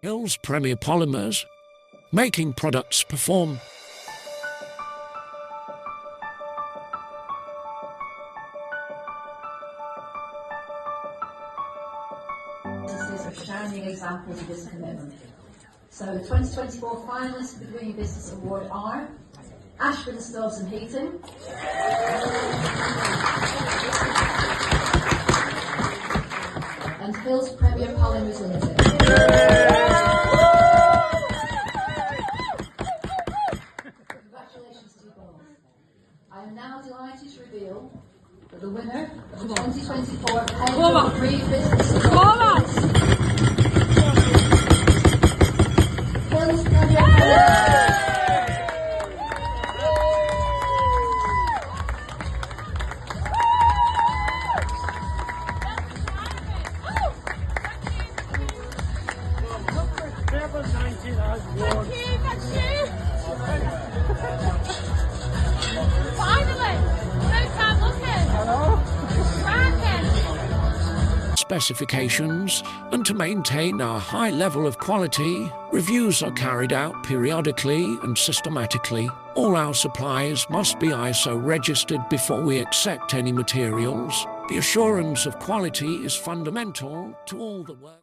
Hills Premier Polymers, making products perform. Businesses are shining examples of this commitment. So the 2024 finalists for the Green Business Award are Ashburn Stoves and Heating, and Hills Premier Polymers Ltd. Congratulations to you both. I am now delighted to reveal that the winner of the 2024 Hills Green Business Award Hills Premier Polymers. Specifications, and to maintain our high level of quality, reviews are carried out periodically and systematically. All our supplies must be ISO registered before we accept any materials. The assurance of quality is fundamental to all the work.